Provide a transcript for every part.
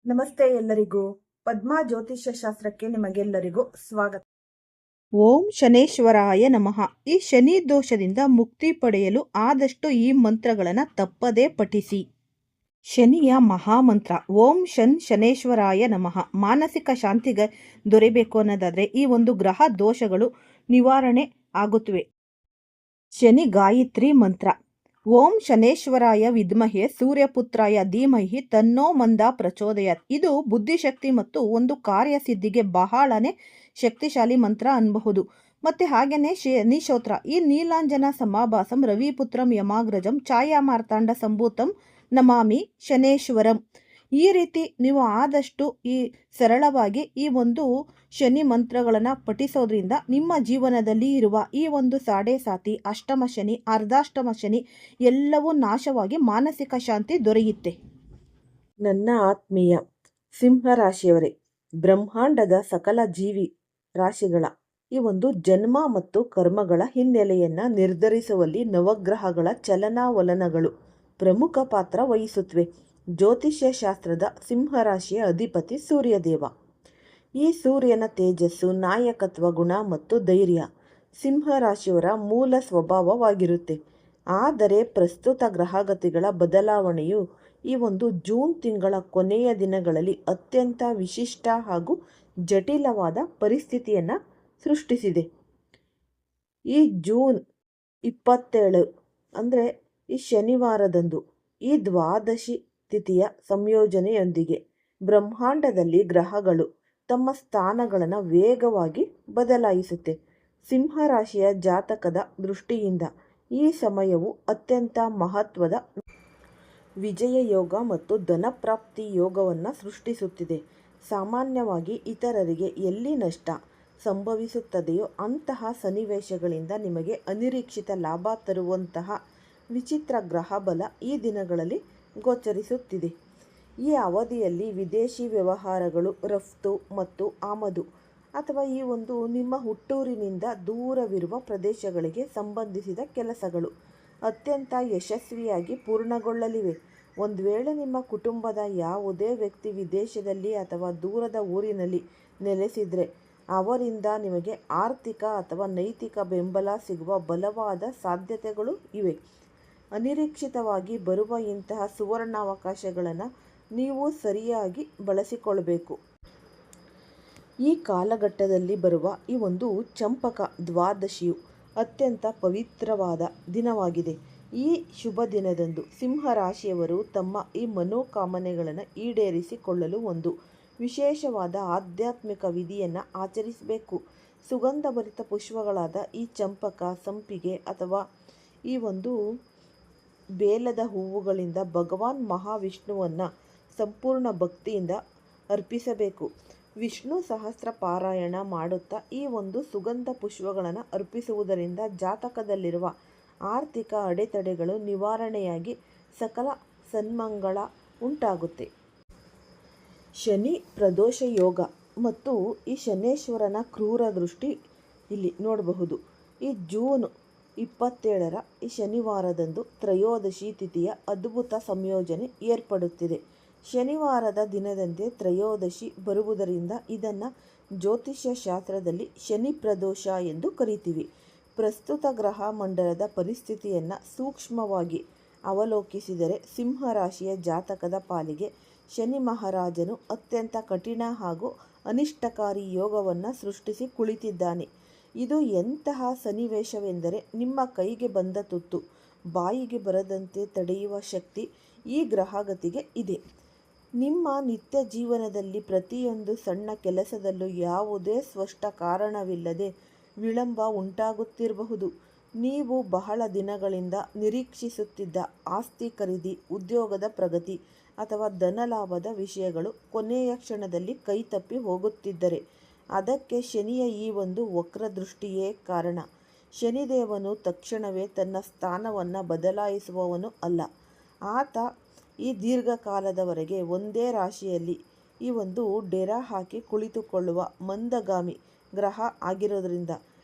ನಮಸ್ತೆ ಎಲ್ಲರಿಗೂ. ಪದ್ಮಾ ಜ್ಯೋತಿಷ್ಯ ಶಾಸ್ತ್ರಕ್ಕೆ ನಿಮಗೆಲ್ಲರಿಗೂ ಸ್ವಾಗತ. ಓಂ ಶನೇಶ್ವರಾಯ ನಮಃ. ಈ ಶನಿ ದೋಷದಿಂದ ಮುಕ್ತಿ ಪಡೆಯಲು ಆದಷ್ಟು ಈ ಮಂತ್ರಗಳನ್ನು ತಪ್ಪದೇ ಪಠಿಸಿ. ಶನಿಯ ಮಹಾಮಂತ್ರ ಓಂ ಶನೇಶ್ವರಾಯ ನಮಃ. ಮಾನಸಿಕ ಶಾಂತಿಗೆ ದೊರೆಯಬೇಕು ಅನ್ನೋದಾದರೆ ಈ ಒಂದು ಗ್ರಹ ದೋಷಗಳು ನಿವಾರಣೆ ಆಗುತ್ತವೆ. ಶನಿ ಗಾಯತ್ರಿ ಮಂತ್ರ ಓಂ ಶನೇಶ್ವರಾಯ ವಿದ್ಮಹೆ ಸೂರ್ಯಪುತ್ರಾಯ ಧೀಮಹಿ ತನ್ನೋ ಮಂದ ಪ್ರಚೋದಯಾತ್. ಇದು ಬುದ್ಧಿಶಕ್ತಿ ಮತ್ತು ಒಂದು ಕಾರ್ಯಸಿದ್ಧಿಗೆ ಬಹಳನೇ ಶಕ್ತಿಶಾಲಿ ಮಂತ್ರ ಅನ್ನಬಹುದು. ಮತ್ತೆ ಹಾಗೇನೆ ಶನಿ ಸ್ತೋತ್ರ ಈ ನೀಲಾಂಜನ ಸಮಾಭಾಸಂ ರವಿಪುತ್ರಂ ಯಮಾಗ್ರಜಂ ಛಾಯಾ ಮಾರ್ತಾಂಡ ಸಂಭೂತಂ ನಮಾಮಿ ಶನೇಶ್ವರಂ. ಈ ರೀತಿ ನೀವು ಆದಷ್ಟು ಈ ಸರಳವಾಗಿ ಈ ಒಂದು ಶನಿ ಮಂತ್ರಗಳನ್ನು ಪಠಿಸೋದ್ರಿಂದ ನಿಮ್ಮ ಜೀವನದಲ್ಲಿ ಇರುವ ಈ ಒಂದು ಸಾಡೆ ಅಷ್ಟಮ ಶನಿ, ಅರ್ಧಾಷ್ಟಮ ಶನಿ ಎಲ್ಲವೂ ನಾಶವಾಗಿ ಮಾನಸಿಕ ಶಾಂತಿ ದೊರೆಯುತ್ತೆ. ನನ್ನ ಆತ್ಮೀಯ ಸಿಂಹರಾಶಿಯವರೇ, ಬ್ರಹ್ಮಾಂಡದ ಸಕಲ ಜೀವಿ ರಾಶಿಗಳ ಈ ಒಂದು ಜನ್ಮ ಮತ್ತು ಕರ್ಮಗಳ ಹಿನ್ನೆಲೆಯನ್ನು ನಿರ್ಧರಿಸುವಲ್ಲಿ ನವಗ್ರಹಗಳ ಚಲನಾವಲನಗಳು ಪ್ರಮುಖ ಪಾತ್ರ ವಹಿಸುತ್ತವೆ. ಜ್ಯೋತಿಷ್ಯ ಶಾಸ್ತ್ರದ ಸಿಂಹರಾಶಿಯ ಅಧಿಪತಿ ಸೂರ್ಯದೇವ. ಈ ಸೂರ್ಯನ ತೇಜಸ್ಸು, ನಾಯಕತ್ವ ಗುಣ ಮತ್ತು ಧೈರ್ಯ ಸಿಂಹರಾಶಿಯವರ ಮೂಲ ಸ್ವಭಾವವಾಗಿರುತ್ತೆ. ಆದರೆ ಪ್ರಸ್ತುತ ಗ್ರಹಗತಿಗಳ ಬದಲಾವಣೆಯು ಈ ಒಂದು ಜೂನ್ ತಿಂಗಳ ಕೊನೆಯ ದಿನಗಳಲ್ಲಿ ಅತ್ಯಂತ ವಿಶಿಷ್ಟ ಹಾಗೂ ಜಟಿಲವಾದ ಪರಿಸ್ಥಿತಿಯನ್ನು ಸೃಷ್ಟಿಸಿದೆ. ಈ ಜೂನ್ 27 ಅಂದರೆ ಈ ಶನಿವಾರದಂದು ಈ ದ್ವಾದಶಿ ತಿಥಿಯ ಸಂಯೋಜನೆಯೊಂದಿಗೆ ಬ್ರಹ್ಮಾಂಡದಲ್ಲಿ ಗ್ರಹಗಳು ತಮ್ಮ ಸ್ಥಾನಗಳನ್ನು ವೇಗವಾಗಿ ಬದಲಾಯಿಸುತ್ತೆ. ಸಿಂಹರಾಶಿಯ ಜಾತಕದ ದೃಷ್ಟಿಯಿಂದ ಈ ಸಮಯವು ಅತ್ಯಂತ ಮಹತ್ವದ ವಿಜಯ ಯೋಗ ಮತ್ತು ಧನಪ್ರಾಪ್ತಿ ಯೋಗವನ್ನು ಸೃಷ್ಟಿಸುತ್ತಿದೆ. ಸಾಮಾನ್ಯವಾಗಿ ಇತರರಿಗೆ ಎಲ್ಲಿ ನಷ್ಟ ಸಂಭವಿಸುತ್ತದೆಯೋ ಅಂತಹ ಸನ್ನಿವೇಶಗಳಿಂದ ನಿಮಗೆ ಅನಿರೀಕ್ಷಿತ ಲಾಭ ತರುವಂತಹ ವಿಚಿತ್ರ ಗ್ರಹಬಲ ಈ ದಿನಗಳಲ್ಲಿ ಗೋಚರಿಸುತ್ತಿದೆ. ಈ ಅವಧಿಯಲ್ಲಿ ವಿದೇಶಿ ವ್ಯವಹಾರಗಳು, ರಫ್ತು ಮತ್ತು ಆಮದು ಅಥವಾ ಈ ಒಂದು ನಿಮ್ಮ ಹುಟ್ಟೂರಿನಿಂದ ದೂರವಿರುವ ಪ್ರದೇಶಗಳಿಗೆ ಸಂಬಂಧಿಸಿದ ಕೆಲಸಗಳು ಅತ್ಯಂತ ಯಶಸ್ವಿಯಾಗಿ ಪೂರ್ಣಗೊಳ್ಳಲಿವೆ. ಒಂದು ವೇಳೆ ನಿಮ್ಮ ಕುಟುಂಬದ ಯಾವುದೇ ವ್ಯಕ್ತಿ ವಿದೇಶದಲ್ಲಿ ಅಥವಾ ದೂರದ ಊರಿನಲ್ಲಿ ನೆಲೆಸಿದರೆ ಅವರಿಂದ ನಿಮಗೆ ಆರ್ಥಿಕ ಅಥವಾ ನೈತಿಕ ಬೆಂಬಲ ಸಿಗುವ ಬಲವಾದ ಸಾಧ್ಯತೆಗಳು ಇವೆ. ಅನಿರೀಕ್ಷಿತವಾಗಿ ಬರುವ ಇಂತಹ ಸುವರ್ಣಾವಕಾಶಗಳನ್ನು ನೀವು ಸರಿಯಾಗಿ ಬಳಸಿಕೊಳ್ಳಬೇಕು. ಈ ಕಾಲಘಟ್ಟದಲ್ಲಿ ಬರುವ ಈ ಒಂದು ಚಂಪಕ ದ್ವಾದಶಿಯು ಅತ್ಯಂತ ಪವಿತ್ರವಾದ ದಿನವಾಗಿದೆ. ಈ ಶುಭ ದಿನದಂದು ಸಿಂಹರಾಶಿಯವರು ತಮ್ಮ ಈ ಮನೋಕಾಮನೆಗಳನ್ನು ಈಡೇರಿಸಿಕೊಳ್ಳಲು ಒಂದು ವಿಶೇಷವಾದ ಆಧ್ಯಾತ್ಮಿಕ ವಿಧಿಯನ್ನು ಆಚರಿಸಬೇಕು. ಸುಗಂಧಭರಿತ ಪುಷ್ಪಗಳಾದ ಈ ಚಂಪಕ, ಸಂಪಿಗೆ ಅಥವಾ ಈ ಒಂದು ಬೇಲದ ಹೂವುಗಳಿಂದ ಭಗವಾನ್ ಮಹಾವಿಷ್ಣುವನ್ನು ಸಂಪೂರ್ಣ ಭಕ್ತಿಯಿಂದ ಅರ್ಪಿಸಬೇಕು. ವಿಷ್ಣು ಸಹಸ್ರ ಪಾರಾಯಣ ಮಾಡುತ್ತಾ ಈ ಒಂದು ಸುಗಂಧ ಪುಷ್ಪಗಳನ್ನು ಅರ್ಪಿಸುವುದರಿಂದ ಜಾತಕದಲ್ಲಿರುವ ಆರ್ಥಿಕ ಅಡೆತಡೆಗಳು ನಿವಾರಣೆಯಾಗಿ ಸಕಲ ಸನ್ಮಂಗಳ ಉಂಟಾಗುತ್ತೆ. ಶನಿ ಪ್ರದೋಷ ಯೋಗ ಮತ್ತು ಈ ಶನೇಶ್ವರನ ಕ್ರೂರ ದೃಷ್ಟಿ ಇಲ್ಲಿ ನೋಡಬಹುದು. ಈ ಜೂನ್ 27 ಈ ಶನಿವಾರದಂದು ತ್ರಯೋದಶಿ ತಿಥಿಯ ಅದ್ಭುತ ಸಂಯೋಜನೆ ಏರ್ಪಡುತ್ತಿದೆ. ಶನಿವಾರದ ದಿನದಂತೆ ತ್ರಯೋದಶಿ ಬರುವುದರಿಂದ ಇದನ್ನು ಜ್ಯೋತಿಷ್ಯ ಶಾಸ್ತ್ರದಲ್ಲಿ ಶನಿ ಪ್ರದೋಷ ಎಂದು ಕರಿತೀವಿ. ಪ್ರಸ್ತುತ ಗ್ರಹ ಮಂಡಲದ ಪರಿಸ್ಥಿತಿಯನ್ನು ಸೂಕ್ಷ್ಮವಾಗಿ ಅವಲೋಕಿಸಿದರೆ ಸಿಂಹರಾಶಿಯ ಜಾತಕದ ಪಾಲಿಗೆ ಶನಿ ಮಹಾರಾಜನು ಅತ್ಯಂತ ಕಠಿಣ ಹಾಗೂ ಅನಿಷ್ಟಕಾರಿ ಯೋಗವನ್ನು ಸೃಷ್ಟಿಸಿ ಕುಳಿತಿದ್ದಾನೆ. ಇದು ಎಂತಹ ಸನ್ನಿವೇಶವೆಂದರೆ ನಿಮ್ಮ ಕೈಗೆ ಬಂದ ತುತ್ತು ಬಾಯಿಗೆ ಬರದಂತೆ ತಡೆಯುವ ಶಕ್ತಿ ಈ ಗ್ರಹಗತಿಗೆ ಇದೆ. ನಿಮ್ಮ ನಿತ್ಯ ಜೀವನದಲ್ಲಿ ಪ್ರತಿಯೊಂದು ಸಣ್ಣ ಕೆಲಸದಲ್ಲೂ ಯಾವುದೇ ಸ್ಪಷ್ಟ ಕಾರಣವಿಲ್ಲದೆ ವಿಳಂಬ ಉಂಟಾಗುತ್ತಿರಬಹುದು. ನೀವು ಬಹಳ ದಿನಗಳಿಂದ ನಿರೀಕ್ಷಿಸುತ್ತಿದ್ದ ಆಸ್ತಿ ಖರೀದಿ, ಉದ್ಯೋಗದ ಪ್ರಗತಿ ಅಥವಾ ಧನಲಾಭದ ವಿಷಯಗಳು ಕೊನೆಯ ಕ್ಷಣದಲ್ಲಿ ಕೈತಪ್ಪಿ ಹೋಗುತ್ತಿದ್ದರೆ ಅದಕ್ಕೆ ಶನಿಯ ಈ ಒಂದು ವಕ್ರದೃಷ್ಟಿಯೇ ಕಾರಣ. ಶನಿದೇವನು ತಕ್ಷಣವೇ ತನ್ನ ಸ್ಥಾನವನ್ನು ಬದಲಾಯಿಸುವವನು ಅಲ್ಲ. ಆತ ಈ ದೀರ್ಘಕಾಲದವರೆಗೆ ಒಂದೇ ರಾಶಿಯಲ್ಲಿ ಈ ಒಂದು ಡೆರಾ ಹಾಕಿ ಕುಳಿತುಕೊಳ್ಳುವ ಮಂದಗಾಮಿ ಗ್ರಹ ಆಗಿರೋದ್ರಿಂದ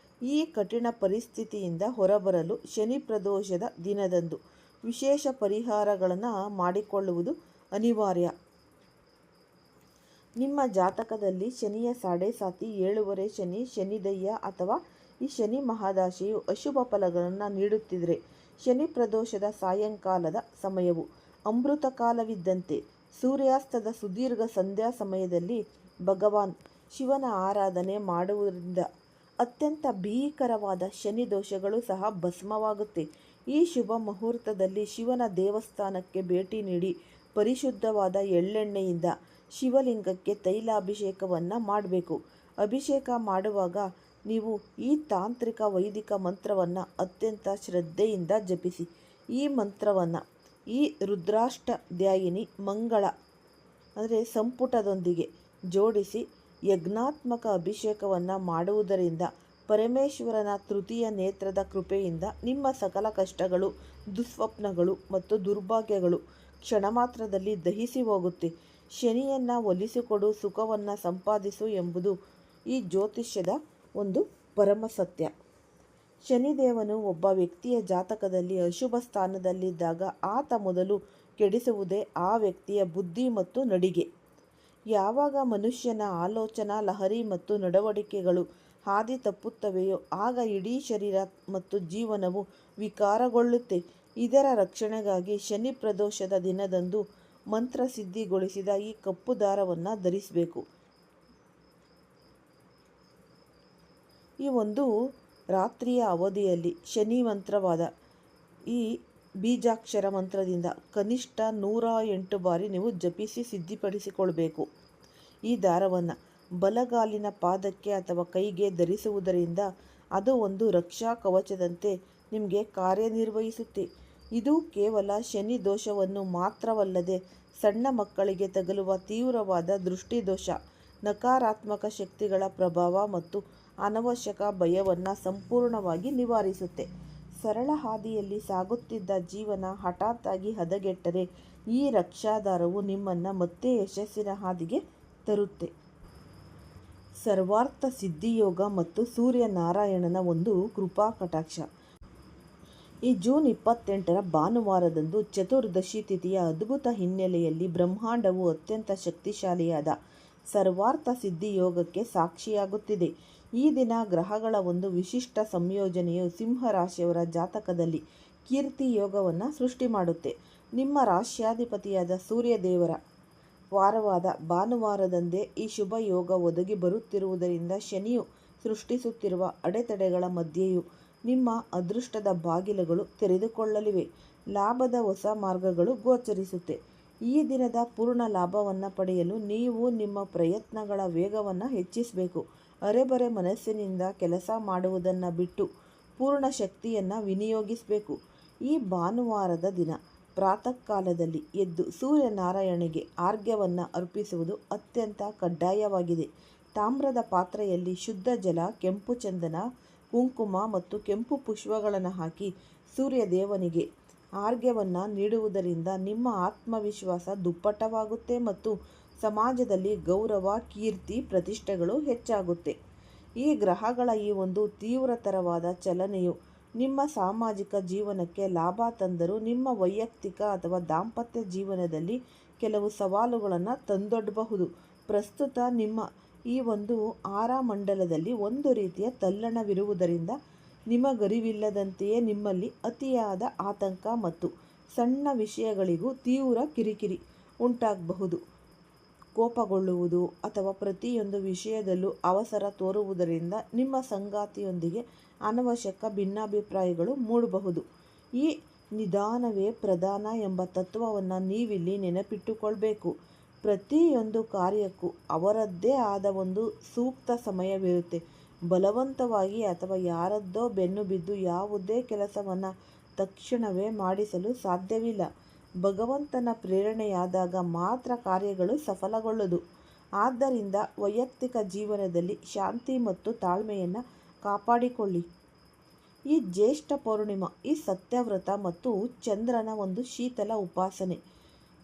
ಈ ಕಠಿಣ ಪರಿಸ್ಥಿತಿಯಿಂದ ಹೊರಬರಲು ಶನಿ ಪ್ರದೋಷದ ದಿನದಂದು ವಿಶೇಷ ಪರಿಹಾರಗಳನ್ನು ಮಾಡಿಕೊಳ್ಳುವುದು ಅನಿವಾರ್ಯ. ನಿಮ್ಮ ಜಾತಕದಲ್ಲಿ ಶನಿಯ ಸಾಡೆ ಸಾತಿ, ಏಳುವರೆ ಶನಿ, ಶನಿದಯ್ಯ ಅಥವಾ ಈ ಶನಿ ಮಹಾದಶೆಯು ಅಶುಭ ಫಲಗಳನ್ನು ನೀಡುತ್ತಿದ್ದರೆ ಶನಿ ಪ್ರದೋಷದ ಸಾಯಂಕಾಲದ ಸಮಯವು ಅಮೃತ ಕಾಲವಿದ್ದಂತೆ. ಸೂರ್ಯಾಸ್ತದ ಸುದೀರ್ಘ ಸಂಧ್ಯಾ ಸಮಯದಲ್ಲಿ ಭಗವಾನ್ ಶಿವನ ಆರಾಧನೆ ಮಾಡುವುದರಿಂದ ಅತ್ಯಂತ ಭೀಕರವಾದ ಶನಿ ದೋಷಗಳು ಸಹ ಭಸ್ಮವಾಗುತ್ತೆ. ಈ ಶುಭ ಮುಹೂರ್ತದಲ್ಲಿ ಶಿವನ ದೇವಸ್ಥಾನಕ್ಕೆ ಭೇಟಿ ನೀಡಿ ಪರಿಶುದ್ಧವಾದ ಎಳ್ಳೆಣ್ಣೆಯಿಂದ ಶಿವಲಿಂಗಕ್ಕೆ ತೈಲಾಭಿಷೇಕವನ್ನು ಮಾಡಬೇಕು. ಅಭಿಷೇಕ ಮಾಡುವಾಗ ನೀವು ಈ ತಾಂತ್ರಿಕ ವೈದಿಕ ಮಂತ್ರವನ್ನು ಅತ್ಯಂತ ಶ್ರದ್ಧೆಯಿಂದ ಜಪಿಸಿ. ಈ ಮಂತ್ರವನ್ನು ಈ ರುದ್ರಾಷ್ಟಧ್ಯಾಯಿನಿ ಮಂಗಳ ಅಂದರೆ ಸಂಪುಟದೊಂದಿಗೆ ಜೋಡಿಸಿ ಯಜ್ಞಾತ್ಮಕ ಅಭಿಷೇಕವನ್ನು ಮಾಡುವುದರಿಂದ ಪರಮೇಶ್ವರನ ತೃತೀಯ ನೇತ್ರದ ಕೃಪೆಯಿಂದ ನಿಮ್ಮ ಸಕಲ ಕಷ್ಟಗಳು, ದುಸ್ವಪ್ನಗಳು ಮತ್ತು ದುರ್ಭಾಗ್ಯಗಳು ಕ್ಷಣ ಮಾತ್ರದಲ್ಲಿ ದಹಿಸಿ ಹೋಗುತ್ತೆ. ಶನಿಯನ್ನು ಒಲಿಸಿಕೊಡು, ಸುಖವನ್ನು ಸಂಪಾದಿಸು ಎಂಬುದು ಈ ಜ್ಯೋತಿಷ್ಯದ ಒಂದು ಪರಮ ಸತ್ಯ. ಶನಿದೇವನು ಒಬ್ಬ ವ್ಯಕ್ತಿಯ ಜಾತಕದಲ್ಲಿ ಅಶುಭ ಸ್ಥಾನದಲ್ಲಿದ್ದಾಗ ಆತ ಮೊದಲು ಕೆಡಿಸುವುದೇ ಆ ವ್ಯಕ್ತಿಯ ಬುದ್ಧಿ ಮತ್ತು ನಡಿಗೆ. ಯಾವಾಗ ಮನುಷ್ಯನ ಆಲೋಚನಾ ಲಹರಿ ಮತ್ತು ನಡವಳಿಕೆಗಳು ಹಾದಿ ತಪ್ಪುತ್ತವೆಯೋ ಆಗ ಇಡೀ ಶರೀರ ಮತ್ತು ಜೀವನವು ವಿಕಾರಗೊಳ್ಳುತ್ತೆ. ಇದರ ರಕ್ಷಣೆಗಾಗಿ ಶನಿ ಪ್ರದೋಷದ ದಿನದಂದು ಮಂತ್ರಸಿದ್ಧಿಗೊಳಿಸಿದ ಈ ಕಪ್ಪು ದಾರವನ್ನು ಧರಿಸಬೇಕು. ಈ ಒಂದು ರಾತ್ರಿಯ ಅವಧಿಯಲ್ಲಿ ಶನಿ ಮಂತ್ರವಾದ ಈ ಬೀಜಾಕ್ಷರ ಮಂತ್ರದಿಂದ ಕನಿಷ್ಠ 108 ಬಾರಿ ನೀವು ಜಪಿಸಿ ಸಿದ್ಧಿಪಡಿಸಿಕೊಳ್ಬೇಕು. ಈ ದಾರವನ್ನು ಬಲಗಾಲಿನ ಪಾದಕ್ಕೆ ಅಥವಾ ಕೈಗೆ ಧರಿಸುವುದರಿಂದ ಅದು ಒಂದು ರಕ್ಷಾ ಕವಚದಂತೆ ನಿಮಗೆ ಕಾರ್ಯನಿರ್ವಹಿಸುತ್ತೆ. ಇದು ಕೇವಲ ಶನಿ ದೋಷವನ್ನು ಮಾತ್ರವಲ್ಲದೆ ಸಣ್ಣ ಮಕ್ಕಳಿಗೆ ತಗುಲುವ ತೀವ್ರವಾದ ದೃಷ್ಟಿದೋಷ, ನಕಾರಾತ್ಮಕ ಶಕ್ತಿಗಳ ಪ್ರಭಾವ ಮತ್ತು ಅನವಶ್ಯಕ ಭಯವನ್ನು ಸಂಪೂರ್ಣವಾಗಿ ನಿವಾರಿಸುತ್ತೆ. ಸರಳ ಹಾದಿಯಲ್ಲಿ ಸಾಗುತ್ತಿದ್ದ ಜೀವನ ಹಠಾತ್ತಾಗಿ ಹದಗೆಟ್ಟರೆ ಈ ರಕ್ಷಾದಾರವು ನಿಮ್ಮನ್ನು ಮತ್ತೆ ಯಶಸ್ಸಿನ ಹಾದಿಗೆ ತರುತ್ತೆ. ಸರ್ವಾರ್ಥ ಸಿದ್ಧಿಯೋಗ ಮತ್ತು ಸೂರ್ಯನಾರಾಯಣನ ಒಂದು ಕೃಪಾ ಕಟಾಕ್ಷ. ಈ ಜೂನ್ 28ರ ಭಾನುವಾರದಂದು ಚತುರ್ದಶಿ ತಿಥಿಯ ಅದ್ಭುತ ಹಿನ್ನೆಲೆಯಲ್ಲಿ ಬ್ರಹ್ಮಾಂಡವು ಅತ್ಯಂತ ಶಕ್ತಿಶಾಲಿಯಾದ ಸರ್ವಾರ್ಥ ಸಿದ್ಧಿಯೋಗಕ್ಕೆ ಸಾಕ್ಷಿಯಾಗುತ್ತಿದೆ. ಈ ದಿನ ಗ್ರಹಗಳ ಒಂದು ವಿಶಿಷ್ಟ ಸಂಯೋಜನೆಯು ಸಿಂಹರಾಶಿಯವರ ಜಾತಕದಲ್ಲಿ ಕೀರ್ತಿ ಯೋಗವನ್ನು ಸೃಷ್ಟಿ ಮಾಡುತ್ತೆ. ನಿಮ್ಮ ರಾಶ್ಯಾಧಿಪತಿಯಾದ ಸೂರ್ಯದೇವರ ವಾರವಾದ ಭಾನುವಾರದಂದೇ ಈ ಶುಭ ಯೋಗ ಒದಗಿ ಬರುತ್ತಿರುವುದರಿಂದ ಶನಿಯು ಸೃಷ್ಟಿಸುತ್ತಿರುವ ಅಡೆತಡೆಗಳ ಮಧ್ಯೆಯೂ ನಿಮ್ಮ ಅದೃಷ್ಟದ ಬಾಗಿಲುಗಳು ತೆರೆದುಕೊಳ್ಳಲಿವೆ. ಲಾಭದ ಹೊಸ ಮಾರ್ಗಗಳು ಗೋಚರಿಸುತ್ತೆ. ಈ ದಿನದ ಪೂರ್ಣ ಲಾಭವನ್ನು ಪಡೆಯಲು ನೀವು ನಿಮ್ಮ ಪ್ರಯತ್ನಗಳ ವೇಗವನ್ನು ಹೆಚ್ಚಿಸಬೇಕು. ಅರೆಬರೆ ಮನಸ್ಸಿನಿಂದ ಕೆಲಸ ಮಾಡುವುದನ್ನು ಬಿಟ್ಟು ಪೂರ್ಣ ಶಕ್ತಿಯನ್ನು ವಿನಿಯೋಗಿಸಬೇಕು. ಈ ಭಾನುವಾರದ ದಿನ ಪ್ರಾತಃ ಕಾಲದಲ್ಲಿ ಎದ್ದು ಸೂರ್ಯನಾರಾಯಣನಿಗೆ ಅರ್ಘ್ಯವನ್ನು ಅರ್ಪಿಸುವುದು ಅತ್ಯಂತ ಕಡ್ಡಾಯವಾಗಿದೆ. ತಾಮ್ರದ ಪಾತ್ರೆಯಲ್ಲಿ ಶುದ್ಧ ಜಲ, ಕೆಂಪು ಚಂದನ, ಕುಂಕುಮ ಮತ್ತು ಕೆಂಪು ಪುಷ್ಪಗಳನ್ನು ಹಾಕಿ ಸೂರ್ಯದೇವನಿಗೆ ಅರ್ಘ್ಯವನ್ನು ನೀಡುವುದರಿಂದ ನಿಮ್ಮ ಆತ್ಮವಿಶ್ವಾಸ ದುಪ್ಪಟ್ಟವಾಗುತ್ತೆ ಮತ್ತು ಸಮಾಜದಲ್ಲಿ ಗೌರವ, ಕೀರ್ತಿ, ಪ್ರತಿಷ್ಠೆಗಳು ಹೆಚ್ಚಾಗುತ್ತೆ. ಈ ಗ್ರಹಗಳ ಈ ಒಂದು ತೀವ್ರತರವಾದ ಚಲನೆಯು ನಿಮ್ಮ ಸಾಮಾಜಿಕ ಜೀವನಕ್ಕೆ ಲಾಭ ತಂದರೂ ನಿಮ್ಮ ವೈಯಕ್ತಿಕ ಅಥವಾ ದಾಂಪತ್ಯ ಜೀವನದಲ್ಲಿ ಕೆಲವು ಸವಾಲುಗಳನ್ನು ತಂದೊಡ್ಡಬಹುದು. ಪ್ರಸ್ತುತ ನಿಮ್ಮ ಈ ಒಂದು ಆರಾಮಂಡಲದಲ್ಲಿ ಒಂದು ರೀತಿಯ ತಲ್ಲಣವಿರುವುದರಿಂದ ನಿಮಗರಿವಿಲ್ಲದಂತೆಯೇ ನಿಮ್ಮಲ್ಲಿ ಅತಿಯಾದ ಆತಂಕ ಮತ್ತು ಸಣ್ಣ ವಿಷಯಗಳಿಗೂ ತೀವ್ರ ಕಿರಿಕಿರಿ ಉಂಟಾಗಬಹುದು. ಕೋಪಗೊಳ್ಳುವುದು ಅಥವಾ ಪ್ರತಿಯೊಂದು ವಿಷಯದಲ್ಲೂ ಅವಸರ ತೋರುವುದರಿಂದ ನಿಮ್ಮ ಸಂಗಾತಿಯೊಂದಿಗೆ ಅನವಶ್ಯಕ ಭಿನ್ನಾಭಿಪ್ರಾಯಗಳು ಮೂಡಬಹುದು. ಈ ನಿಧಾನವೇ ಪ್ರಧಾನ ಎಂಬ ತತ್ವವನ್ನು ನೀವಿಲ್ಲಿ ನೆನಪಿಟ್ಟುಕೊಳ್ಬೇಕು. ಪ್ರತಿಯೊಂದು ಕಾರ್ಯಕ್ಕೂ ಅವರದ್ದೇ ಆದ ಒಂದು ಸೂಕ್ತ ಸಮಯವಿರುತ್ತೆ. ಬಲವಂತವಾಗಿ ಅಥವಾ ಯಾರದ್ದೋ ಬೆನ್ನು ಬಿದ್ದು ಯಾವುದೇ ಕೆಲಸವನ್ನು ತಕ್ಷಣವೇ ಮಾಡಿಸಲು ಸಾಧ್ಯವಿಲ್ಲ. ಭಗವಂತನ ಪ್ರೇರಣೆಯಾದಾಗ ಮಾತ್ರ ಕಾರ್ಯಗಳು ಸಫಲಗೊಳ್ಳೋದು. ಆದ್ದರಿಂದ ವೈಯಕ್ತಿಕ ಜೀವನದಲ್ಲಿ ಶಾಂತಿ ಮತ್ತು ತಾಳ್ಮೆಯನ್ನು ಕಾಪಾಡಿಕೊಳ್ಳಿ. ಈ ಜ್ಯೇಷ್ಠ ಪೌರ್ಣಿಮಾ ಈ ಸತ್ಯವ್ರತ ಮತ್ತು ಚಂದ್ರನ ಒಂದು ಶೀತಲ ಉಪಾಸನೆ.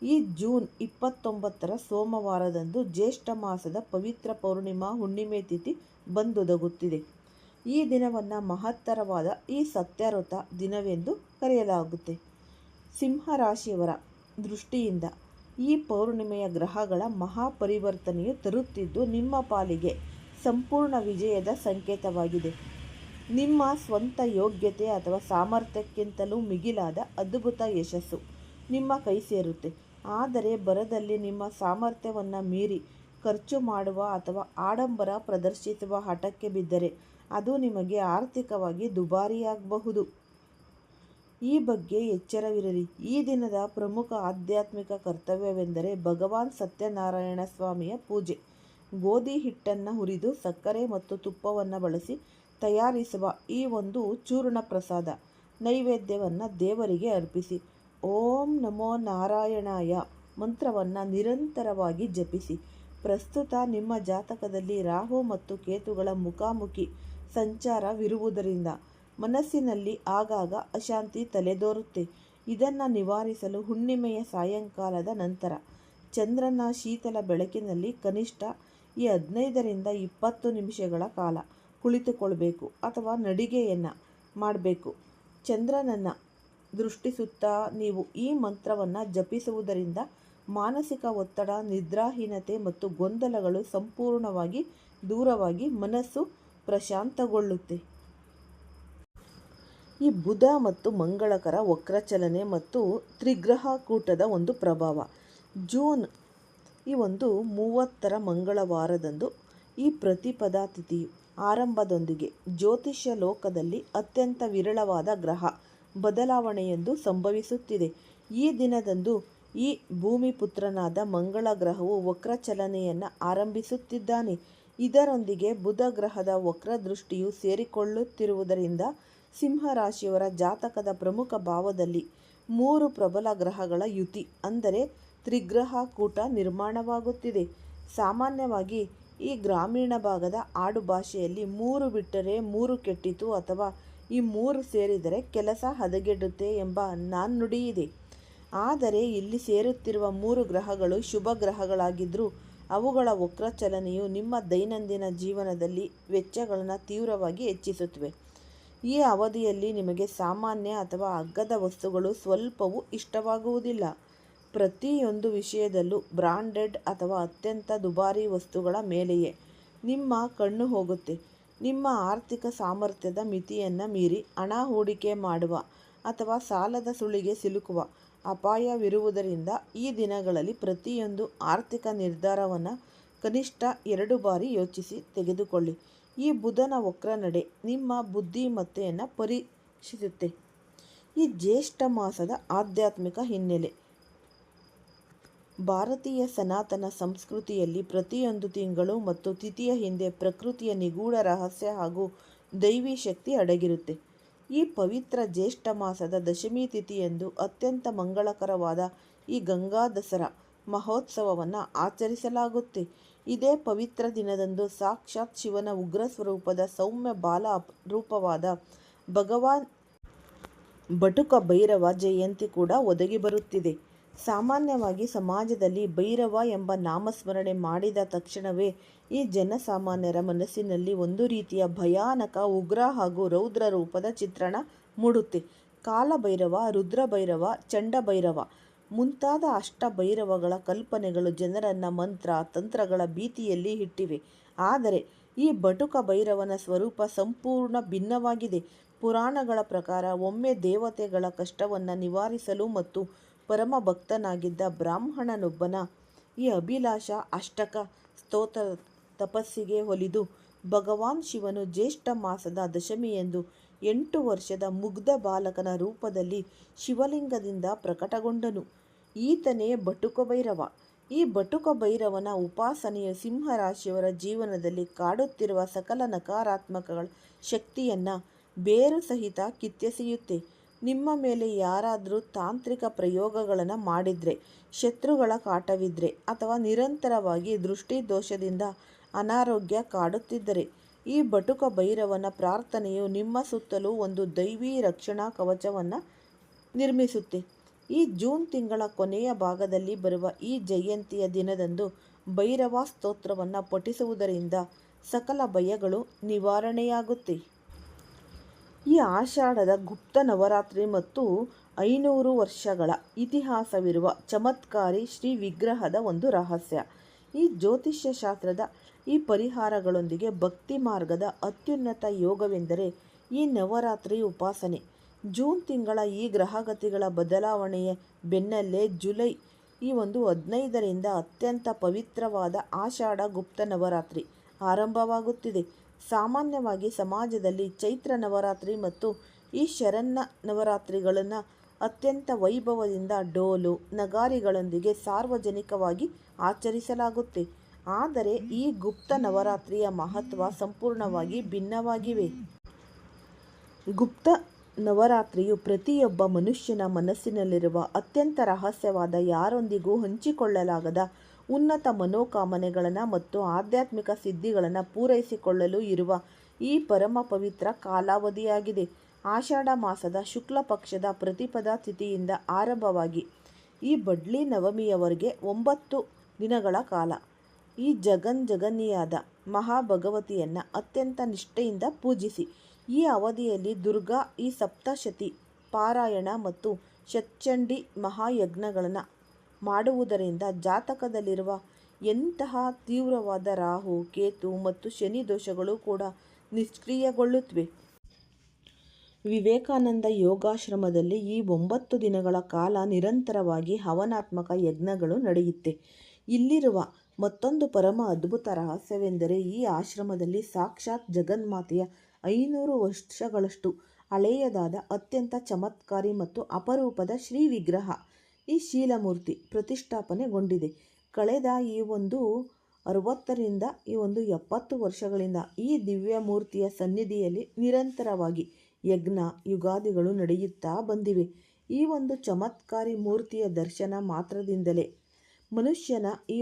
ಈ ಜೂನ್ 29ರ ಸೋಮವಾರದಂದು ಜ್ಯೇಷ್ಠ ಮಾಸದ ಪವಿತ್ರ ಪೌರ್ಣಿಮಾ ಹುಣ್ಣಿಮೆ ತಿಥಿ ಬಂದೊದಗುತ್ತಿದೆ. ಈ ದಿನವನ್ನು ಮಹತ್ತರವಾದ ಈ ಸತ್ಯವ್ರತ ದಿನವೆಂದು ಕರೆಯಲಾಗುತ್ತೆ. ಸಿಂಹರಾಶಿಯವರ ದೃಷ್ಟಿಯಿಂದ ಈ ಪೌರ್ಣಿಮೆಯ ಗ್ರಹಗಳ ಮಹಾಪರಿವರ್ತನೆಯು ತರುತ್ತಿದ್ದು ನಿಮ್ಮ ಪಾಲಿಗೆ ಸಂಪೂರ್ಣ ವಿಜಯದ ಸಂಕೇತವಾಗಿದೆ. ನಿಮ್ಮ ಸ್ವಂತ ಯೋಗ್ಯತೆ ಅಥವಾ ಸಾಮರ್ಥ್ಯಕ್ಕಿಂತಲೂ ಮಿಗಿಲಾದ ಅದ್ಭುತ ಯಶಸ್ಸು ನಿಮ್ಮ ಕೈ ಸೇರುತ್ತೆ. ಆದರೆ ಬರದಲ್ಲಿ ನಿಮ್ಮ ಸಾಮರ್ಥ್ಯವನ್ನು ಮೀರಿ ಖರ್ಚು ಮಾಡುವ ಅಥವಾ ಆಡಂಬರ ಪ್ರದರ್ಶಿಸುವ ಹಠಕ್ಕೆ ಬಿದ್ದರೆ ಅದು ನಿಮಗೆ ಆರ್ಥಿಕವಾಗಿ ದುಬಾರಿಯಾಗಬಹುದು. ಈ ಬಗ್ಗೆ ಎಚ್ಚರವಿರಲಿ. ಈ ದಿನದ ಪ್ರಮುಖ ಆಧ್ಯಾತ್ಮಿಕ ಕರ್ತವ್ಯವೆಂದರೆ ಭಗವಾನ್ ಸತ್ಯನಾರಾಯಣ ಸ್ವಾಮಿಯ ಪೂಜೆ. ಗೋಧಿ ಹಿಟ್ಟನ್ನು ಹುರಿದು ಸಕ್ಕರೆ ಮತ್ತು ತುಪ್ಪವನ್ನು ಬಳಸಿ ತಯಾರಿಸುವ ಈ ಒಂದು ಚೂರ್ಣ ಪ್ರಸಾದ ನೈವೇದ್ಯವನ್ನು ದೇವರಿಗೆ ಅರ್ಪಿಸಿ. ಓಂ ನಮೋ ನಾರಾಯಣಾಯ ಮಂತ್ರವನ್ನು ನಿರಂತರವಾಗಿ ಜಪಿಸಿ. ಪ್ರಸ್ತುತ ನಿಮ್ಮ ಜಾತಕದಲ್ಲಿ ರಾಹು ಮತ್ತು ಕೇತುಗಳ ಮುಖಾಮುಖಿ ಸಂಚಾರವಿರುವುದರಿಂದ ಮನಸ್ಸಿನಲ್ಲಿ ಆಗಾಗ ಅಶಾಂತಿ ತಲೆದೋರುತ್ತೆ. ಇದನ್ನು ನಿವಾರಿಸಲು ಹುಣ್ಣಿಮೆಯ ಸಾಯಂಕಾಲದ ನಂತರ ಚಂದ್ರನ ಶೀತಲ ಬೆಳಕಿನಲ್ಲಿ ಕನಿಷ್ಠ 15ರಿಂದ 20 ನಿಮಿಷಗಳ ಕಾಲ ಕುಳಿತುಕೊಳ್ಬೇಕು ಅಥವಾ ನಡಿಗೆಯನ್ನು ಮಾಡಬೇಕು. ಚಂದ್ರನನ್ನು ದೃಷ್ಟಿಸುತ್ತಾ ನೀವು ಈ ಮಂತ್ರವನ್ನು ಜಪಿಸುವುದರಿಂದ ಮಾನಸಿಕ ಒತ್ತಡ, ನಿದ್ರಾಹೀನತೆ ಮತ್ತು ಗೊಂದಲಗಳು ಸಂಪೂರ್ಣವಾಗಿ ದೂರವಾಗಿ ಮನಸ್ಸು ಪ್ರಶಾಂತಗೊಳ್ಳುತ್ತೆ. ಈ ಬುಧ ಮತ್ತು ಮಂಗಳಕರ ವಕ್ರಚಲನೆ ಮತ್ತು ತ್ರಿಗ್ರಹ ಕೂಟದ ಒಂದು ಪ್ರಭಾವ. ಜೂನ್ ಈ ಒಂದು 30ರ ಮಂಗಳವಾರದಂದು ಈ ಪ್ರತಿಪದಾ ತಿಥಿಯು ಆರಂಭದೊಂದಿಗೆ ಜ್ಯೋತಿಷ್ಯ ಲೋಕದಲ್ಲಿ ಅತ್ಯಂತ ವಿರಳವಾದ ಗ್ರಹ ಬದಲಾವಣೆಯೊಂದು ಸಂಭವಿಸುತ್ತಿದೆ. ಈ ದಿನದಂದು ಈ ಭೂಮಿಪುತ್ರನಾದ ಮಂಗಳ ಗ್ರಹವು ವಕ್ರಚಲನೆಯನ್ನು ಆರಂಭಿಸುತ್ತಿದ್ದಾನೆ. ಇದರೊಂದಿಗೆ ಬುಧ ಗ್ರಹದ ವಕ್ರದೃಷ್ಟಿಯು ಸೇರಿಕೊಳ್ಳುತ್ತಿರುವುದರಿಂದ ಸಿಂಹರಾಶಿಯವರ ಜಾತಕದ ಪ್ರಮುಖ ಭಾವದಲ್ಲಿ 3 ಪ್ರಬಲ ಗ್ರಹಗಳ ಯುತಿ ಅಂದರೆ ತ್ರಿಗ್ರಹ ಕೂಟ ನಿರ್ಮಾಣವಾಗುತ್ತಿದೆ. ಸಾಮಾನ್ಯವಾಗಿ ಈ ಗ್ರಾಮೀಣ ಭಾಗದ ಆಡು ಭಾಷೆಯಲ್ಲಿ 3 ಬಿಟ್ಟರೆ 3 ಕೆಟ್ಟಿತು ಅಥವಾ ಈ 3 ಸೇರಿದರೆ ಕೆಲಸ ಹದಗೆಡುತ್ತೆ ಎಂಬ ನಾಣ್ಣುಡಿಯಿದೆ. ಆದರೆ ಇಲ್ಲಿ ಸೇರುತ್ತಿರುವ 3 ಗ್ರಹಗಳು ಶುಭ ಗ್ರಹಗಳಾಗಿದ್ದರೂ ಅವುಗಳ ವಕ್ರಚಲನೆಯು ನಿಮ್ಮ ದೈನಂದಿನ ಜೀವನದಲ್ಲಿ ವೆಚ್ಚಗಳನ್ನು ತೀವ್ರವಾಗಿ ಹೆಚ್ಚಿಸುತ್ತವೆ. ಈ ಅವಧಿಯಲ್ಲಿ ನಿಮಗೆ ಸಾಮಾನ್ಯ ಅಥವಾ ಅಗ್ಗದ ವಸ್ತುಗಳು ಸ್ವಲ್ಪವೂ ಇಷ್ಟವಾಗುವುದಿಲ್ಲ. ಪ್ರತಿಯೊಂದು ವಿಷಯದಲ್ಲೂ ಬ್ರಾಂಡೆಡ್ ಅಥವಾ ಅತ್ಯಂತ ದುಬಾರಿ ವಸ್ತುಗಳ ಮೇಲೆಯೇ ನಿಮ್ಮ ಕಣ್ಣು ಹೋಗುತ್ತೆ. ನಿಮ್ಮ ಆರ್ಥಿಕ ಸಾಮರ್ಥ್ಯದ ಮಿತಿಯನ್ನು ಮೀರಿ ಹಣ ಹೂಡಿಕೆ ಮಾಡುವ ಅಥವಾ ಸಾಲದ ಸುಳಿಗೆ ಸಿಲುಕುವ ಅಪಾಯವಿರುವುದರಿಂದ ಈ ದಿನಗಳಲ್ಲಿ ಪ್ರತಿಯೊಂದು ಆರ್ಥಿಕ ನಿರ್ಧಾರವನ್ನು ಕನಿಷ್ಠ 2 ಬಾರಿ ಯೋಚಿಸಿ ತೆಗೆದುಕೊಳ್ಳಿ. ಈ ಬುಧನ ವಕ್ರನಡೆ ನಿಮ್ಮ ಬುದ್ಧಿಮತ್ತೆಯನ್ನು ಪರೀಕ್ಷಿಸುತ್ತೆ. ಈ ಜ್ಯೇಷ್ಠ ಮಾಸದ ಆಧ್ಯಾತ್ಮಿಕ ಹಿನ್ನೆಲೆ. ಭಾರತೀಯ ಸನಾತನ ಸಂಸ್ಕೃತಿಯಲ್ಲಿ ಪ್ರತಿಯೊಂದು ತಿಂಗಳು ಮತ್ತು ತಿಥಿಯ ಹಿಂದೆ ಪ್ರಕೃತಿಯ ನಿಗೂಢ ರಹಸ್ಯ ಹಾಗೂ ದೈವಿ ಶಕ್ತಿ ಅಡಗಿರುತ್ತೆ. ಈ ಪವಿತ್ರ ಜ್ಯೇಷ್ಠ ಮಾಸದ ದಶಮಿ ತಿಥಿಯಂದು ಅತ್ಯಂತ ಮಂಗಳಕರವಾದ ಈ ಗಂಗಾ ದಸರಾ ಮಹೋತ್ಸವವನ್ನು ಆಚರಿಸಲಾಗುತ್ತೆ. ಇದೇ ಪವಿತ್ರ ದಿನದಂದು ಸಾಕ್ಷಾತ್ ಶಿವನ ಉಗ್ರ ಸ್ವರೂಪದ ಸೌಮ್ಯ ಬಾಲ ರೂಪವಾದ ಭಗವಾನ್ ಬಟುಕ ಭೈರವ ಜಯಂತಿ ಕೂಡ ಒದಗಿ ಬರುತ್ತಿದೆ. ಸಾಮಾನ್ಯವಾಗಿ ಸಮಾಜದಲ್ಲಿ ಭೈರವ ಎಂಬ ನಾಮಸ್ಮರಣೆ ಮಾಡಿದ ತಕ್ಷಣವೇ ಈ ಜನಸಾಮಾನ್ಯರ ಮನಸ್ಸಿನಲ್ಲಿ ಒಂದು ರೀತಿಯ ಭಯಾನಕ, ಉಗ್ರ ಹಾಗೂ ರೌದ್ರ ರೂಪದ ಚಿತ್ರಣ ಮೂಡುತ್ತೆ. ಕಾಲಭೈರವ, ರುದ್ರಭೈರವ, ಚಂಡಭೈರವ ಮುಂತಾದ ಅಷ್ಟಭೈರವಗಳ ಕಲ್ಪನೆಗಳು ಜನರನ್ನು ಮಂತ್ರ ತಂತ್ರಗಳ ಭೀತಿಯಲ್ಲಿ ಇಟ್ಟಿವೆ. ಆದರೆ ಈ ಬಟುಕ ಭೈರವನ ಸ್ವರೂಪ ಸಂಪೂರ್ಣ ಭಿನ್ನವಾಗಿದೆ. ಪುರಾಣಗಳ ಪ್ರಕಾರ ಒಮ್ಮೆ ದೇವತೆಗಳ ಕಷ್ಟವನ್ನು ನಿವಾರಿಸಲು ಮತ್ತು ಪರಮ ಭಕ್ತನಾಗಿದ್ದ ಬ್ರಾಹ್ಮಣನೊಬ್ಬನ ಈ ಅಭಿಲಾಷ ಅಷ್ಟಕ ಸ್ತೋತ್ರ ತಪಸ್ಸಿಗೆ ಒಲಿದು ಭಗವಾನ್ ಶಿವನು ಜ್ಯೇಷ್ಠ ಮಾಸದ ದಶಮಿಯಂದು 8 ವರ್ಷದ ಮುಗ್ಧ ಬಾಲಕನ ರೂಪದಲ್ಲಿ ಶಿವಲಿಂಗದಿಂದ ಪ್ರಕಟಗೊಂಡನು. ಈತನೇ ಬಟುಕ ಭೈರವ. ಈ ಬಟುಕ ಭೈರವನ ಉಪಾಸನೆಯು ಸಿಂಹರಾಶಿಯವರ ಜೀವನದಲ್ಲಿ ಕಾಡುತ್ತಿರುವ ಸಕಲ ನಕಾರಾತ್ಮಕಗಳ ಶಕ್ತಿಯನ್ನು ಬೇರು ಸಹಿತ ಕಿತ್ತೆಸೆಯುತ್ತೆ. ನಿಮ್ಮ ಮೇಲೆ ಯಾರಾದರೂ ತಾಂತ್ರಿಕ ಪ್ರಯೋಗಗಳನ್ನು ಮಾಡಿದರೆ, ಶತ್ರುಗಳ ಕಾಟವಿದ್ದರೆ ಅಥವಾ ನಿರಂತರವಾಗಿ ದೃಷ್ಟಿ ದೋಷದಿಂದ ಅನಾರೋಗ್ಯ ಕಾಡುತ್ತಿದ್ದರೆ ಈ ಬಟುಕ ಭೈರವನ ಪ್ರಾರ್ಥನೆಯು ನಿಮ್ಮ ಸುತ್ತಲೂ ಒಂದು ದೈವೀ ರಕ್ಷಣಾ ಕವಚವನ್ನು ನಿರ್ಮಿಸುತ್ತೆ. ಈ ಜೂನ್ ತಿಂಗಳ ಕೊನೆಯ ಭಾಗದಲ್ಲಿ ಬರುವ ಈ ಜಯಂತಿಯ ದಿನದಂದು ಭೈರವ ಸ್ತೋತ್ರವನ್ನು ಪಠಿಸುವುದರಿಂದ ಸಕಲ ಭಯಗಳು ನಿವಾರಣೆಯಾಗುತ್ತೆ. ಈ ಆಷಾಢದ ಗುಪ್ತ ನವರಾತ್ರಿ ಮತ್ತು 500 ವರ್ಷಗಳ ಇತಿಹಾಸವಿರುವ ಚಮತ್ಕಾರಿ ಶ್ರೀ ವಿಗ್ರಹದ ಒಂದು ರಹಸ್ಯ. ಈ ಜ್ಯೋತಿಷ್ಯ ಶಾಸ್ತ್ರದ ಈ ಪರಿಹಾರಗಳೊಂದಿಗೆ ಭಕ್ತಿ ಮಾರ್ಗದ ಅತ್ಯುನ್ನತ ಯೋಗವೆಂದರೆ ಈ ನವರಾತ್ರಿ ಉಪಾಸನೆ. ಜೂನ್ ತಿಂಗಳ ಈ ಗ್ರಹಗತಿಗಳ ಬದಲಾವಣೆಯ ಬೆನ್ನಲ್ಲೇ ಜುಲೈ ಈ 15ರಿಂದ ಅತ್ಯಂತ ಪವಿತ್ರವಾದ ಆಷಾಢ ಗುಪ್ತ ನವರಾತ್ರಿ ಆರಂಭವಾಗುತ್ತಿದೆ. ಸಾಮಾನ್ಯವಾಗಿ ಸಮಾಜದಲ್ಲಿ ಚೈತ್ರ ನವರಾತ್ರಿ ಮತ್ತು ಈ ಶರನ್ನ ನವರಾತ್ರಿಗಳನ್ನು ಅತ್ಯಂತ ವೈಭವದಿಂದ ಡೋಲು ನಗಾರಿಗಳೊಂದಿಗೆ ಸಾರ್ವಜನಿಕವಾಗಿ ಆಚರಿಸಲಾಗುತ್ತೆ. ಆದರೆ ಈ ಗುಪ್ತ ನವರಾತ್ರಿಯ ಮಹತ್ವ ಸಂಪೂರ್ಣವಾಗಿ ಭಿನ್ನವಾಗಿವೆ. ಗುಪ್ತ ನವರಾತ್ರಿಯು ಪ್ರತಿಯೊಬ್ಬ ಮನುಷ್ಯನ ಮನಸ್ಸಿನಲ್ಲಿರುವ ಅತ್ಯಂತ ರಹಸ್ಯವಾದ, ಯಾರೊಂದಿಗೂ ಹಂಚಿಕೊಳ್ಳಲಾಗದ ಉನ್ನತ ಮನೋಕಾಮನೆಗಳನ್ನು ಮತ್ತು ಆಧ್ಯಾತ್ಮಿಕ ಸಿದ್ಧಿಗಳನ್ನು ಪೂರೈಸಿಕೊಳ್ಳಲು ಇರುವ ಈ ಪರಮ ಪವಿತ್ರ ಕಾಲಾವಧಿಯಾಗಿದೆ. ಆಷಾಢ ಮಾಸದ ಶುಕ್ಲ ಪಕ್ಷದ ಪ್ರತಿಪದಾ ತಿಥಿಯಿಂದ ಆರಂಭವಾಗಿ ಈ ಬಡ್ಲಿ ನವಮಿಯವರೆಗೆ 9 ದಿನಗಳ ಕಾಲ ಈ ಜಗನ್ನಿಯಾದ ಮಹಾಭಗವತಿಯನ್ನು ಅತ್ಯಂತ ನಿಷ್ಠೆಯಿಂದ ಪೂಜಿಸಿ. ಈ ಅವಧಿಯಲ್ಲಿ ದುರ್ಗಾ ಈ ಸಪ್ತಶತಿ ಪಾರಾಯಣ ಮತ್ತು ಷಟ್ಚಂಡಿ ಮಹಾಯಜ್ಞಗಳನ್ನು ಮಾಡುವುದರಿಂದ ಜಾತಕದಲ್ಲಿರುವ ಎಂತಹ ತೀವ್ರವಾದ ರಾಹು, ಕೇತು ಮತ್ತು ಶನಿ ದೋಷಗಳು ಕೂಡ ನಿಷ್ಕ್ರಿಯಗೊಳ್ಳುತ್ತವೆ. ವಿವೇಕಾನಂದ ಯೋಗಾಶ್ರಮದಲ್ಲಿ ಈ 9 ದಿನಗಳ ಕಾಲ ನಿರಂತರವಾಗಿ ಹವನಾತ್ಮಕ ಯಜ್ಞಗಳು ನಡೆಯುತ್ತೆ. ಇಲ್ಲಿರುವ ಮತ್ತೊಂದು ಪರಮ ಅದ್ಭುತ ರಹಸ್ಯವೆಂದರೆ ಈ ಆಶ್ರಮದಲ್ಲಿ ಸಾಕ್ಷಾತ್ ಜಗನ್ಮಾತೆಯ 500 ವರ್ಷಗಳಷ್ಟು ಹಳೆಯದಾದ ಅತ್ಯಂತ ಚಮತ್ಕಾರಿ ಮತ್ತು ಅಪರೂಪದ ಶ್ರೀ ವಿಗ್ರಹ ಈ ಶೀಲಮೂರ್ತಿ ಪ್ರತಿಷ್ಠಾಪನೆಗೊಂಡಿದೆ. ಕಳೆದ ಈ 60ರಿಂದ ಈ 70 ವರ್ಷಗಳಿಂದ ಈ ದಿವ್ಯ ಮೂರ್ತಿಯ ಸನ್ನಿಧಿಯಲ್ಲಿ ನಿರಂತರವಾಗಿ ಯಜ್ಞ ಯುಗಾದಿಗಳು ನಡೆಯುತ್ತಾ ಬಂದಿವೆ. ಈ ಚಮತ್ಕಾರಿ ಮೂರ್ತಿಯ ದರ್ಶನ ಮಾತ್ರದಿಂದಲೇ ಮನುಷ್ಯನ ಈ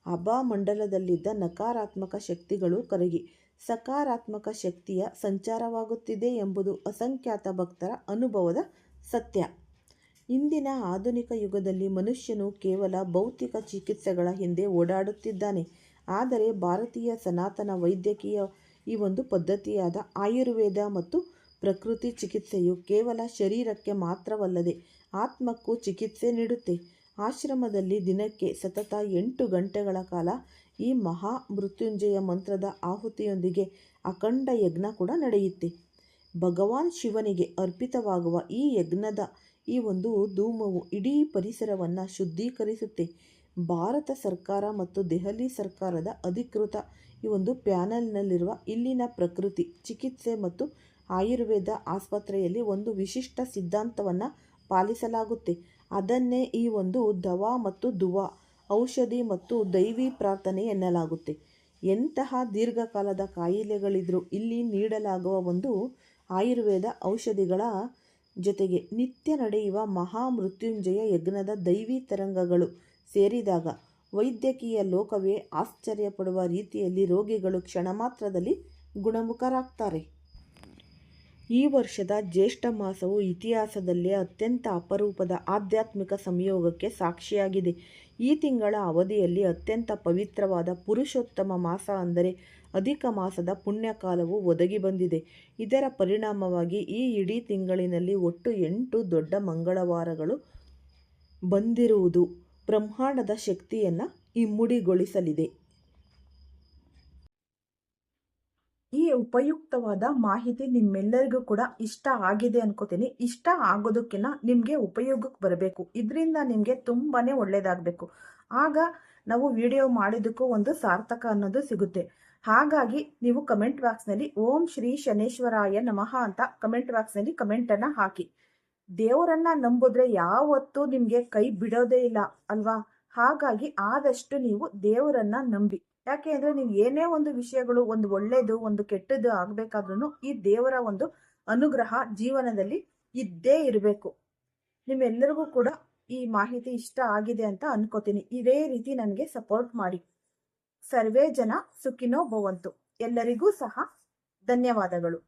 ಅಭಾಮಂಡಲದಲ್ಲಿದ್ದ ನಕಾರಾತ್ಮಕ ಶಕ್ತಿಗಳು ಕರಗಿ ಸಕಾರಾತ್ಮಕ ಶಕ್ತಿಯ ಸಂಚಾರವಾಗುತ್ತಿದೆ ಎಂಬುದು ಅಸಂಖ್ಯಾತ ಭಕ್ತರ ಅನುಭವದ ಸತ್ಯ. ಇಂದಿನ ಆಧುನಿಕ ಯುಗದಲ್ಲಿ ಮನುಷ್ಯನು ಕೇವಲ ಭೌತಿಕ ಚಿಕಿತ್ಸೆಗಳ ಹಿಂದೆ ಓಡಾಡುತ್ತಿದ್ದಾನೆ. ಆದರೆ ಭಾರತೀಯ ಸನಾತನ ವೈದ್ಯಕೀಯ ಈ ಪದ್ಧತಿಯಾದ ಆಯುರ್ವೇದ ಮತ್ತು ಪ್ರಕೃತಿ ಚಿಕಿತ್ಸೆಯು ಕೇವಲ ಶರೀರಕ್ಕೆ ಮಾತ್ರವಲ್ಲದೆ ಆತ್ಮಕ್ಕೂ ಚಿಕಿತ್ಸೆ ನೀಡುತ್ತೆ. ಆಶ್ರಮದಲ್ಲಿ ದಿನಕ್ಕೆ ಸತತ 8 ಗಂಟೆಗಳ ಕಾಲ ಈ ಮಹಾ ಮೃತ್ಯುಂಜಯ ಮಂತ್ರದ ಆಹುತಿಯೊಂದಿಗೆ ಅಖಂಡ ಯಜ್ಞ ಕೂಡ ನಡೆಯುತ್ತೆ. ಭಗವಾನ್ ಶಿವನಿಗೆ ಅರ್ಪಿತವಾಗುವ ಈ ಯಜ್ಞದ ಈ ಧೂಮವು ಇಡೀ ಪರಿಸರವನ್ನು ಶುದ್ಧೀಕರಿಸುತ್ತೆ. ಭಾರತ ಸರ್ಕಾರ ಮತ್ತು ದೆಹಲಿ ಸರ್ಕಾರದ ಅಧಿಕೃತ ಈ ಪ್ಯಾನೆಲ್ನಲ್ಲಿರುವ ಇಲ್ಲಿನ ಪ್ರಕೃತಿ ಚಿಕಿತ್ಸೆ ಮತ್ತು ಆಯುರ್ವೇದ ಆಸ್ಪತ್ರೆಯಲ್ಲಿ ವಿಶಿಷ್ಟ ಸಿದ್ಧಾಂತವನ್ನು ಪಾಲಿಸಲಾಗುತ್ತೆ. ಅದನ್ನೇ ಈ ದವಾ ಮತ್ತು ದುವಾ ಔಷಧಿ ಮತ್ತು ದೈವಿ ಪ್ರಾರ್ಥನೆ ಎನ್ನಲಾಗುತ್ತೆ. ಎಂತಹ ದೀರ್ಘಕಾಲದ ಕಾಯಿಲೆಗಳಿದ್ರೂ ಇಲ್ಲಿ ನೀಡಲಾಗುವ ಆಯುರ್ವೇದ ಔಷಧಿಗಳ ಜೊತೆಗೆ ನಿತ್ಯ ನಡೆಯುವ ಮಹಾಮೃತ್ಯುಂಜಯ ಯಜ್ಞದ ದೈವಿ ತರಂಗಗಳು ಸೇರಿದಾಗ ವೈದ್ಯಕೀಯ ಲೋಕವೇ ಆಶ್ಚರ್ಯಪಡುವ ರೀತಿಯಲ್ಲಿ ರೋಗಿಗಳು ಕ್ಷಣ ಮಾತ್ರದಲ್ಲಿ ಗುಣಮುಖರಾಗ್ತಾರೆ. ಈ ವರ್ಷದ ಜ್ಯೇಷ್ಠ ಮಾಸವು ಇತಿಹಾಸದಲ್ಲೇ ಅತ್ಯಂತ ಅಪರೂಪದ ಆಧ್ಯಾತ್ಮಿಕ ಸಂಯೋಗಕ್ಕೆ ಸಾಕ್ಷಿಯಾಗಿದೆ. ಈ ತಿಂಗಳ ಅವಧಿಯಲ್ಲಿ ಅತ್ಯಂತ ಪವಿತ್ರವಾದ ಪುರುಷೋತ್ತಮ ಮಾಸ ಅಂದರೆ ಅಧಿಕ ಮಾಸದ ಪುಣ್ಯಕಾಲವು ಒದಗಿ ಬಂದಿದೆ. ಇದರ ಪರಿಣಾಮವಾಗಿ ಈ ಇಡೀ ತಿಂಗಳಿನಲ್ಲಿ ಒಟ್ಟು 8 ದೊಡ್ಡ ಮಂಗಳವಾರಗಳು ಬಂದಿರುವುದು ಬ್ರಹ್ಮಾಂಡದ ಶಕ್ತಿಯನ್ನು ಇಮ್ಮಡಿಗೊಳಿಸಲಿದೆ. ಈ ಉಪಯುಕ್ತವಾದ ಮಾಹಿತಿ ನಿಮ್ಮೆಲ್ಲರಿಗೂ ಕೂಡ ಇಷ್ಟ ಆಗಿದೆ ಅನ್ಕೋತೀನಿ. ಇಷ್ಟ ಆಗೋದಕ್ಕಿಂತ ನಿಮಗೆ ಉಪಯೋಗಕ್ಕೆ ಬರಬೇಕು. ಇದರಿಂದ ನಿಮಗೆ ತುಂಬಾನೇ ಒಳ್ಳೇದಾಗಬೇಕು. ಆಗ ನಾವು ವಿಡಿಯೋ ಮಾಡಿದ್ದಕ್ಕೂ ಸಾರ್ಥಕ ಅನ್ನೋದು ಸಿಗುತ್ತೆ. ಹಾಗಾಗಿ ನೀವು ಕಮೆಂಟ್ ಬಾಕ್ಸ್ನಲ್ಲಿ ಓಂ ಶ್ರೀ ಶನೇಶ್ವರಾಯ ನಮಃ ಅಂತ ಕಮೆಂಟ್ ಬಾಕ್ಸ್ನಲ್ಲಿ ಕಮೆಂಟನ್ನು ಹಾಕಿ. ದೇವರನ್ನ ನಂಬಿದ್ರೆ ಯಾವತ್ತೂ ನಿಮಗೆ ಕೈ ಬಿಡೋದೇ ಇಲ್ಲ ಅಲ್ವಾ? ಹಾಗಾಗಿ ಆದಷ್ಟು ನೀವು ದೇವರನ್ನ ನಂಬಿ. ಯಾಕೆ ಅಂದ್ರೆ ನೀವು ಏನೇ ವಿಷಯಗಳು ಒಳ್ಳೇದು ಕೆಟ್ಟದ್ದು ಆಗ್ಬೇಕಾದ್ರೂ ಈ ದೇವರ ಅನುಗ್ರಹ ಜೀವನದಲ್ಲಿ ಇದ್ದೇ ಇರಬೇಕು. ನಿಮ್ಮೆಲ್ಲರಿಗೂ ಕೂಡ ಈ ಮಾಹಿತಿ ಇಷ್ಟ ಆಗಿದೆ ಅಂತ ಅನ್ಕೋತೀನಿ. ಇದೇ ರೀತಿ ನನಗೆ ಸಪೋರ್ಟ್ ಮಾಡಿ. ಸರ್ವೇ ಜನ ಸುಖಿನೋ ಭವಂತು. ಎಲ್ಲರಿಗೂ ಸಹ ಧನ್ಯವಾದಗಳು.